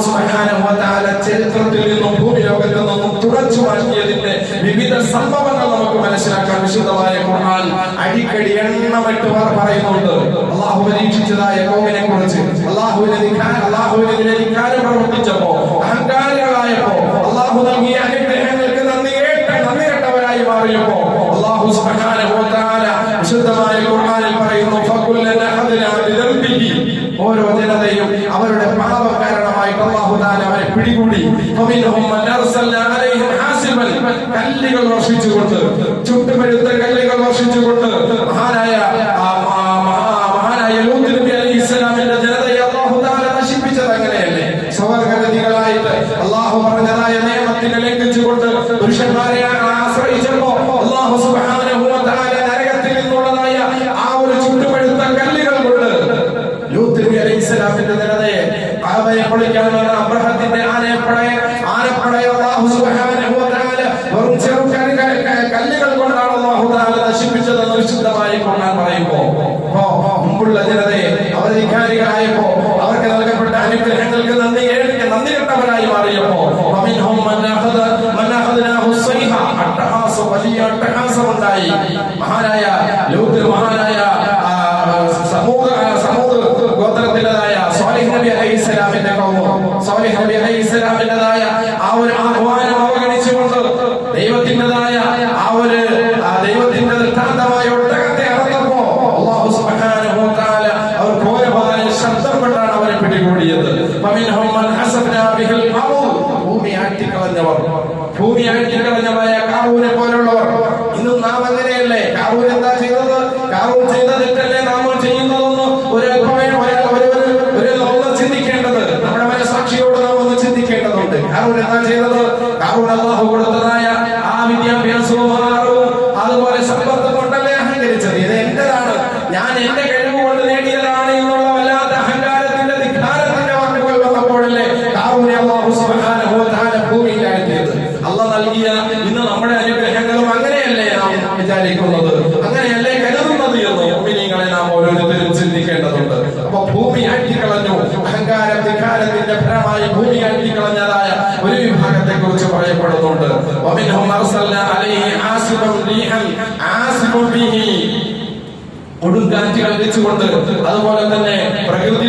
സുബ്ഹാനഹു വ തആല ചരിത്രത്തിൽ നിന്നും ഭൂമി ലോകത്തിൽ നിന്നും തുടച്ചു മാറ്റിയതിന്റെ വിവിധ സംഭവങ്ങൾ നമുക്ക് മനസ്സിലാക്കാൻ വിശുദ്ധമായ ഖുർആൻ അടിക്കടി എണ്ണമിട്ട് പറയുന്നുണ്ട്. അല്ലാഹു പരീക്ഷിച്ചതായ ഖൗമിനെ കുറിച്ച്, അല്ലാഹുവിനെതിരെ ധിക്കാരം പ്രവർത്തിച്ചപ്പോ, അഹങ്കാരികളായപ്പോ, അല്ലാഹു നൽകിയ അനുഗ്രഹങ്ങൾക്ക് നന്ദി കെട്ടവരായി മാറിയപ്പോ അല്ലാഹു സുബ്ഹാനഹു വ തആല വിശുദ്ധമായ ഖുർആനിൽ പറയുന്നു, ഫകുല്ലന ഹദനാ ബിദംബിഹി, ഓരോ ജനതയും അവരുടെ പാപം കാരണമായിട്ട് അല്ലാഹു തആല അവരെ പിടികൂടി. ഫമിൻഹും മൻ അർസൽനാ അലൈഹിം ഹാസിബൻ, കല്ലുകൾ വർഷിച്ചുകൊണ്ട്, ചുട്ടുപഴുത്ത കല്ലുകൾ വർഷിച്ചുകൊണ്ട് മഹാനായ ലൂത്ത് നബി അലൈഹിസ്സലാമിന്റെ ജനതയെ അല്ലാഹു തആല നശിപ്പിച്ചത് അങ്ങനെയല്ലേ? സ്വർഗ്ഗഗതികളായിട്ട് അല്ലാഹു പറഞ്ഞതായ നിയമത്തിനെ ലംഘിച്ചുകൊണ്ട് പുരുഷന്മാരെ ആശ്രയിച്ചപ്പോ അല്ലാഹു സുബ്ഹാനഹു വ തആല നരകത്തിൽ നിന്നുള്ളതായ ആ ഒരു ചുട്ടുപഴുത്ത കല്ലുകൾ കൊണ്ട് ലൂത്ത് നബി അലൈഹിസ്സലാമിന്റെ ജനതയെ കഅബയെ പൊളിക്കാൻ വന്ന അബ്രഹത്തിന്റെ ആനപ്പടയെ അല്ലാഹു സുബ്ഹാനഹു വ തആല വെറും കല്ലുകൾ കൊണ്ടാണ് അല്ലാഹു തആല നശിപ്പിച്ചതെന്ന് വിശുദ്ധമായ ഖുർആൻ പറയുമ്പോൾ, മുമ്പുള്ള ജനതയെ അവർ ധിക്കാരികളായപ്പോ അവർക്ക് നൽകപ്പെട്ട അനുഗ്രഹങ്ങൾക്ക് നന്ദി കെട്ടവരായി മാറിയപ്പോ വലിയ അട്ടഹാസമുണ്ടായി. മഹാനായ ലൂത്ത്, മഹാനായ സമൂദ് ഗോത്രത്തിൻ്റെതായ സ്വാലിഹ് നബി അലൈഹിസ്സലാമിന്റെ കൗമും, സ്വാലിഹ് നബി അലൈഹിസ്സലാമിൻ്റെതായ ആ ഒരു ആഹ്വാനം അവഗണിച്ചുകൊണ്ട് ദൈവത്തിൻ്റെതായ ദൈവത്തിന്റെ ദൃഷ്ടാന്തമായ ഒട്ടകത്തെ അറുത്തപ്പോ അല്ലാഹു സുബ്ഹാനഹു വ തആല അവർ ഘോരമായ ശബ്ദം കൊണ്ടാണ് അവരെ പിടികൂടിയത്. ഫമിൻഹും മൻ ഹസബ്നാ ബിഹിൽ അർദ്, ഭൂമി ആട്ടിക്കളഞ്ഞവരായ ഖാറൂനെ പോലുള്ളവർ. ഇന്നും നാം അങ്ങനെയല്ലേ? ഖാറൂൻ എന്താ ചെയ്തത്? ഖാറൂൻ ചെയ്ത തെറ്റല്ലേ നാം ചെയ്യുന്നതെന്ന് ഒന്ന് ചിന്തിക്കേണ്ടത്, നമ്മുടെ മനസാക്ഷിയോട് നാം ഒന്ന് ചിന്തിക്കേണ്ടതുണ്ട്. ഖാറൂൻ എന്താ ചെയ്തത്? ഖാറൂൻ അല്ലാഹു കൊടുത്തതായ ആ വിദ്യാഭ്യാസവും അതുപോലെ സമ്പത്ത് കൊണ്ടല്ലേ അഹങ്കരിച്ചത്. ഇത് എന്റേതാണ്, ഞാൻ എന്റെ കഴിവ് കൊണ്ട് നേടിയതാണ് എന്നുള്ള വല്ലാത്ത അഹങ്കാരത്തിന്റെ ധിക്കാരത്തിന്റെ വാക്കുകൾ വന്നപ്പോഴല്ലേ ഖാറൂനെ അല്ലാഹു സുബ്ഹാനഹു വ തആല ഭൂമിയിലാക്കിയത്. അല്ലാഹ് നൽകിയ ഇന്ന് നമ്മുടെ അനുഗ്രഹങ്ങളും അങ്ങനെയല്ലേ നാം വിചാരിക്കുന്നത്, അങ്ങനെയല്ലേ കരുതുന്നത് എന്ന് മുഅ്മിനീങ്ങളെ നാം ഓരോരുത്തരും ചിന്തിക്കേണ്ടതുണ്ട്. അപ്പൊ ഭൂമി ആട്ടിക്കളഞ്ഞു, അഹങ്കാരം ധിക്കാരത്തിന്റെ ഫലമായി ഭൂമി ആട്ടിക്കളഞ്ഞതായ ഒരു വിഭാഗത്തെ കുറിച്ച് പറയപ്പെടുന്നുണ്ട്. വമിൻഹും അർസൽനാ അലൈഹി ആസിഫൻ റീഹൻ ആസിഫൻ ബിഹി, കൊടുങ്കാറ്റുകൾ വെച്ചുകൊണ്ട്, അതുപോലെ തന്നെ പ്രകൃതി